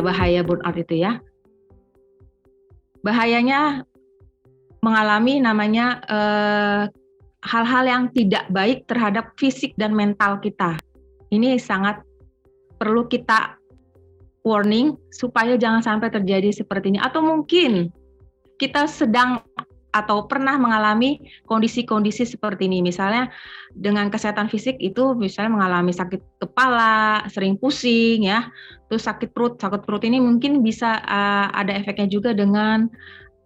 bahaya burnout itu ya. Bahayanya mengalami namanya hal-hal yang tidak baik terhadap fisik dan mental kita. Ini sangat perlu kita warning supaya jangan sampai terjadi seperti ini. Atau mungkin kita sedang atau pernah mengalami kondisi-kondisi seperti ini. Misalnya dengan kesehatan fisik itu misalnya mengalami sakit kepala, sering pusing ya, terus sakit perut. Sakit perut ini mungkin bisa ada efeknya juga dengan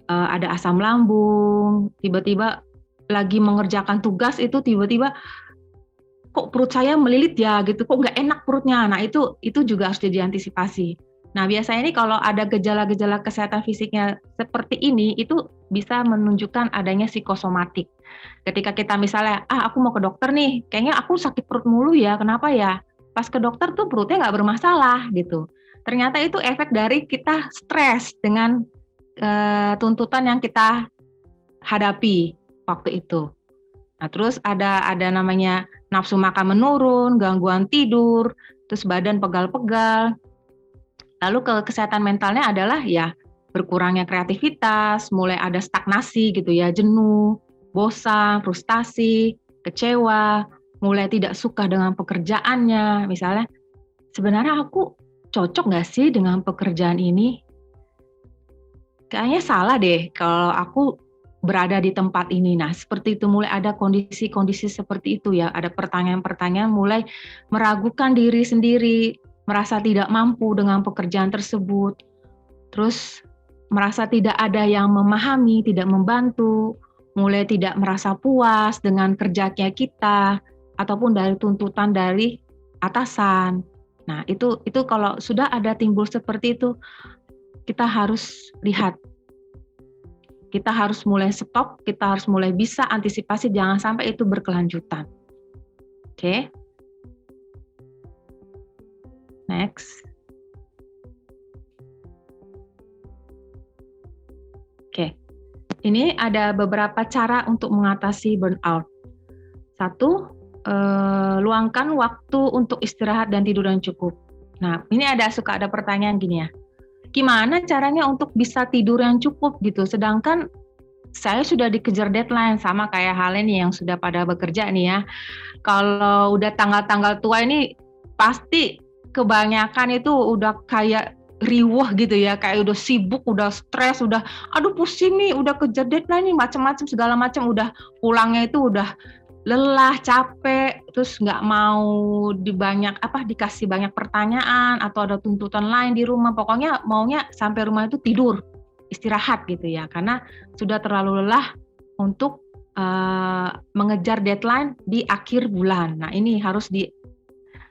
ada asam lambung, tiba-tiba lagi mengerjakan tugas itu tiba-tiba kok perut saya melilit ya gitu, kok nggak enak perutnya. Nah itu juga harus diantisipasi. Nah biasanya ini kalau ada gejala-gejala kesehatan fisiknya seperti ini, itu bisa menunjukkan adanya psikosomatik. Ketika kita misalnya, aku mau ke dokter nih, kayaknya aku sakit perut mulu ya, kenapa ya? Pas ke dokter tuh perutnya nggak bermasalah gitu. Ternyata itu efek dari kita stres dengan tuntutan yang kita hadapi waktu itu. Nah terus ada namanya nafsu makan menurun, gangguan tidur, terus badan pegal-pegal. Lalu kesehatan mentalnya adalah ya berkurangnya kreativitas, mulai ada stagnasi gitu ya, jenuh, bosan, frustasi, kecewa, mulai tidak suka dengan pekerjaannya. Misalnya, sebenarnya aku cocok nggak sih dengan pekerjaan ini? Kayaknya salah deh kalau aku berada di tempat ini. Nah, seperti itu mulai ada kondisi-kondisi seperti itu ya, ada pertanyaan-pertanyaan mulai meragukan diri sendiri, merasa tidak mampu dengan pekerjaan tersebut, terus merasa tidak ada yang memahami, tidak membantu, mulai tidak merasa puas dengan kerjanya kita, ataupun dari tuntutan dari atasan. Nah, itu kalau sudah ada timbul seperti itu, kita harus lihat. Kita harus mulai stop, kita harus mulai bisa antisipasi, jangan sampai itu berkelanjutan. Oke. Next. Oke. Ini ada beberapa cara untuk mengatasi burnout. 1, luangkan waktu untuk istirahat dan tidur yang cukup. Nah, ini suka ada pertanyaan gini ya. Gimana caranya untuk bisa tidur yang cukup gitu, sedangkan saya sudah dikejar deadline, sama kayak hal ini yang sudah pada bekerja nih ya. Kalau udah tanggal-tanggal tua ini pasti kebanyakan itu udah kayak riwah gitu ya, kayak udah sibuk, udah stres, udah aduh pusing nih, udah kejar deadline nih, macam-macam segala macam, udah pulangnya itu udah lelah, capek, terus nggak mau dikasih banyak pertanyaan atau ada tuntutan lain di rumah, pokoknya maunya sampai rumah itu tidur, istirahat gitu ya, karena sudah terlalu lelah untuk mengejar deadline di akhir bulan. Nah ini harus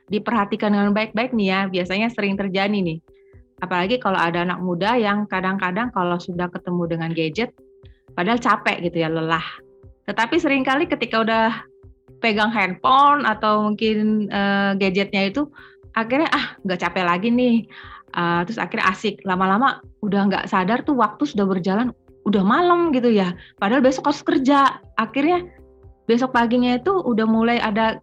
diperhatikan dengan baik-baik nih ya, biasanya sering terjadi nih, apalagi kalau ada anak muda yang kadang-kadang kalau sudah ketemu dengan gadget, padahal capek gitu ya, lelah. Tetapi seringkali ketika udah pegang handphone atau mungkin gadgetnya itu, akhirnya nggak capek lagi nih, terus akhirnya asik, lama-lama udah nggak sadar tuh waktu sudah berjalan, udah malam gitu ya, padahal besok harus kerja, akhirnya besok paginya itu udah mulai ada,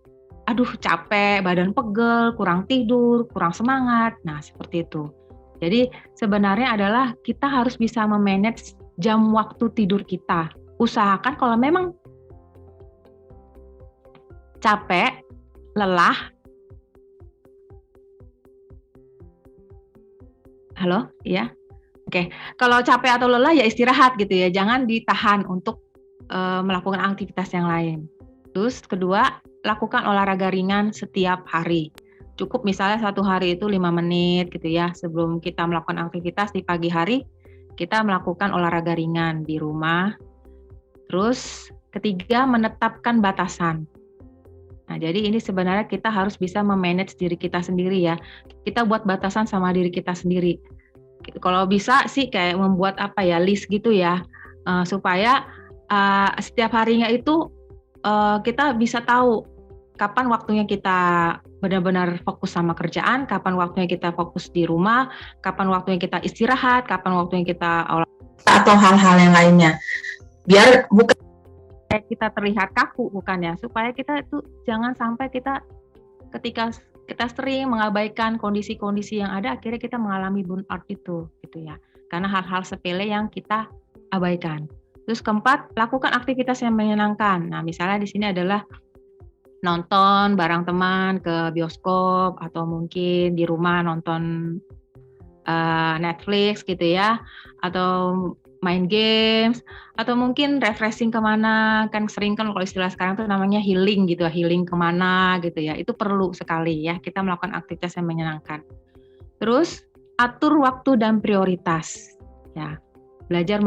aduh capek, badan pegel, kurang tidur, kurang semangat, nah seperti itu. Jadi sebenarnya adalah kita harus bisa memanage jam waktu tidur kita. Usahakan kalau memang capek, lelah. Halo, ya. Oke. Kalau capek atau lelah ya istirahat gitu ya, jangan ditahan untuk melakukan aktivitas yang lain. Terus kedua, lakukan olahraga ringan setiap hari. Cukup misalnya 1 hari itu 5 menit gitu ya, sebelum kita melakukan aktivitas di pagi hari, kita melakukan olahraga ringan di rumah. Terus ketiga, menetapkan batasan. Nah, jadi ini sebenarnya kita harus bisa memanage diri kita sendiri ya. Kita buat batasan sama diri kita sendiri. Kalau bisa sih kayak membuat list gitu ya, supaya setiap harinya itu kita bisa tahu kapan waktunya kita benar-benar fokus sama kerjaan, kapan waktunya kita fokus di rumah, kapan waktunya kita istirahat, kapan waktunya kita olahraga atau hal-hal yang lainnya. Biar bukan kita terlihat kaku, bukan ya, supaya kita itu jangan sampai kita ketika kita sering mengabaikan kondisi-kondisi yang ada, akhirnya kita mengalami burnout itu, gitu ya. Karena hal-hal sepele yang kita abaikan. Terus keempat, lakukan aktivitas yang menyenangkan. Nah, misalnya di sini adalah nonton bareng teman ke bioskop, atau mungkin di rumah nonton Netflix gitu ya, atau main games, atau mungkin refreshing kemana, kan sering kan kalau istilah sekarang tuh namanya healing gitu ya, healing kemana gitu ya, itu perlu sekali ya kita melakukan aktivitas yang menyenangkan. Terus atur waktu dan prioritas ya, belajar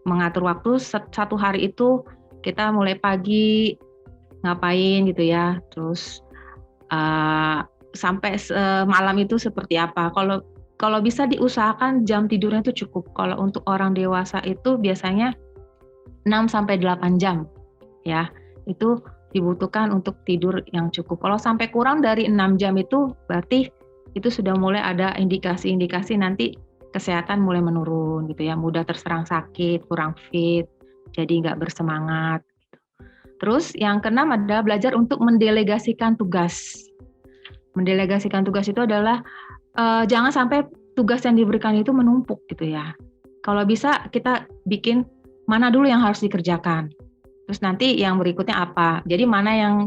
mengatur waktu. Satu hari itu kita mulai pagi ngapain gitu ya, terus sampai malam itu seperti apa. Kalau bisa diusahakan jam tidurnya itu cukup. Kalau untuk orang dewasa itu biasanya 6-8 jam ya. Itu dibutuhkan untuk tidur yang cukup. Kalau sampai kurang dari 6 jam itu berarti itu sudah mulai ada indikasi-indikasi nanti kesehatan mulai menurun gitu ya. Mudah terserang sakit, kurang fit, jadi nggak bersemangat. Terus yang keenam adalah belajar untuk mendelegasikan tugas. Mendelegasikan tugas itu adalah jangan sampai tugas yang diberikan itu menumpuk gitu ya. Kalau bisa kita bikin mana dulu yang harus dikerjakan. Terus nanti yang berikutnya apa. Jadi mana yang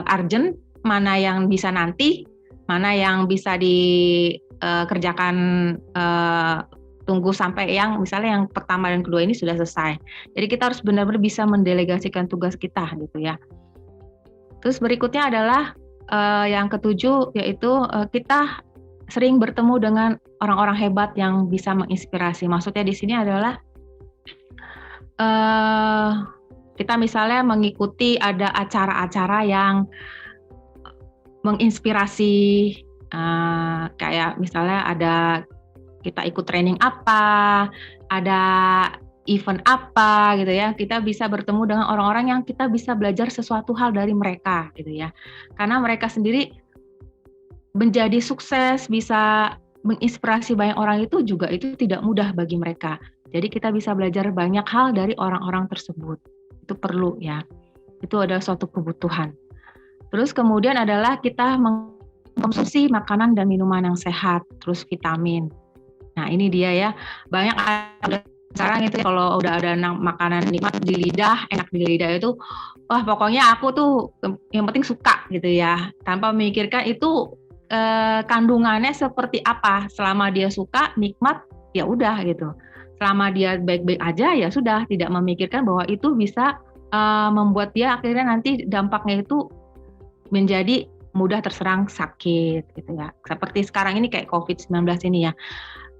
urgent, mana yang bisa nanti, mana yang bisa dikerjakan tunggu sampai yang misalnya yang pertama dan kedua ini sudah selesai. Jadi kita harus benar-benar bisa mendelegasikan tugas kita gitu ya. Terus berikutnya adalah yang ketujuh, yaitu kita sering bertemu dengan orang-orang hebat yang bisa menginspirasi. Maksudnya di sini adalah kita misalnya mengikuti ada acara-acara yang menginspirasi, kayak misalnya ada kita ikut training apa, ada event apa gitu ya, kita bisa bertemu dengan orang-orang yang kita bisa belajar sesuatu hal dari mereka gitu ya. Karena mereka sendiri menjadi sukses, bisa menginspirasi banyak orang itu juga itu tidak mudah bagi mereka. Jadi kita bisa belajar banyak hal dari orang-orang tersebut. Itu perlu ya. Itu adalah suatu kebutuhan. Terus kemudian adalah kita mengkonsumsi makanan dan minuman yang sehat, terus vitamin. Nah, ini dia ya. Banyak sekarang itu kalau udah ada makanan nikmat di lidah, enak di lidah itu, wah pokoknya aku tuh yang penting suka gitu ya. Tanpa memikirkan itu kandungannya seperti apa. Selama dia suka, nikmat, ya udah gitu. Selama dia baik-baik aja, ya sudah, tidak memikirkan bahwa itu bisa membuat dia akhirnya nanti dampaknya itu menjadi mudah terserang sakit gitu ya. Seperti sekarang ini kayak COVID-19 ini ya.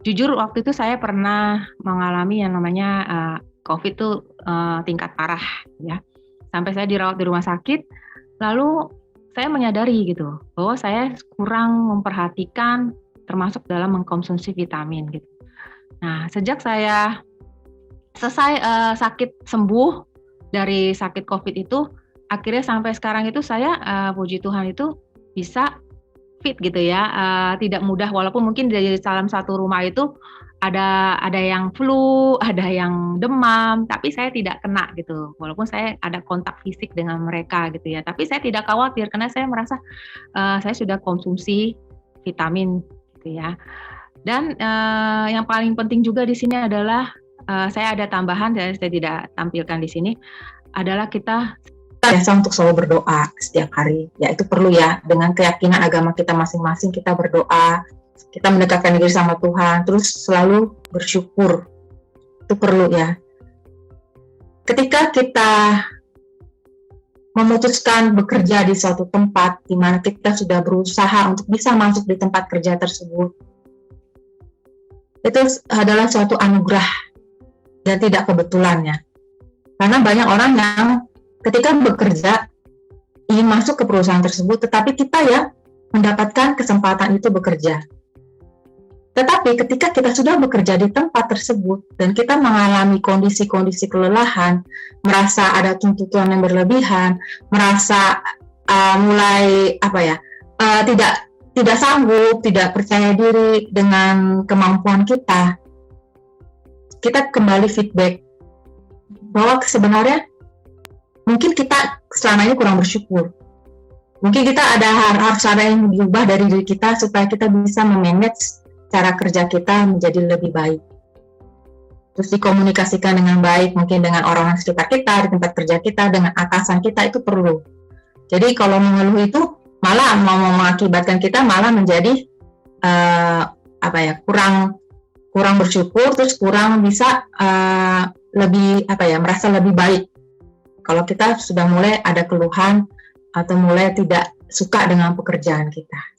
Jujur waktu itu saya pernah mengalami yang namanya COVID itu tingkat parah ya. Sampai saya dirawat di rumah sakit, lalu saya menyadari gitu bahwa saya kurang memperhatikan termasuk dalam mengkonsumsi vitamin gitu. Nah, sejak saya selesai sakit sembuh dari sakit COVID itu, akhirnya sampai sekarang itu saya puji Tuhan itu bisa fit gitu ya, tidak mudah walaupun mungkin dari dalam satu rumah itu ada yang flu, ada yang demam, tapi saya tidak kena gitu. Walaupun saya ada kontak fisik dengan mereka gitu ya, tapi saya tidak khawatir karena saya merasa saya sudah konsumsi vitamin gitu ya. Dan yang paling penting juga di sini adalah saya ada tambahan, saya tidak tampilkan di sini, adalah kita biasa untuk selalu berdoa setiap hari. Ya itu perlu ya, dengan keyakinan agama kita masing-masing kita berdoa, kita mendekatkan diri sama Tuhan, terus selalu bersyukur. Itu perlu ya. Ketika kita memutuskan bekerja di suatu tempat di mana kita sudah berusaha untuk bisa masuk di tempat kerja tersebut, itu adalah suatu anugerah dan tidak kebetulannya. Karena banyak orang yang ketika bekerja ingin masuk ke perusahaan tersebut, tetapi kita ya mendapatkan kesempatan itu bekerja. Tetapi ketika kita sudah bekerja di tempat tersebut dan kita mengalami kondisi-kondisi kelelahan, merasa ada tuntutan yang berlebihan, merasa mulai tidak sanggup, tidak percaya diri dengan kemampuan kita kembali feedback bahwa sebenarnya mungkin kita selama ini kurang bersyukur. Mungkin kita harus ada yang diubah dari diri kita supaya kita bisa memanage cara kerja kita menjadi lebih baik. Terus dikomunikasikan dengan baik, mungkin dengan orang sekitar kita, di tempat kerja kita, dengan atasan kita, itu perlu. Jadi kalau mengeluh itu malah mau mengakibatkan kita malah menjadi kurang bersyukur, terus kurang bisa merasa lebih baik. Kalau kita sudah mulai ada keluhan atau mulai tidak suka dengan pekerjaan kita.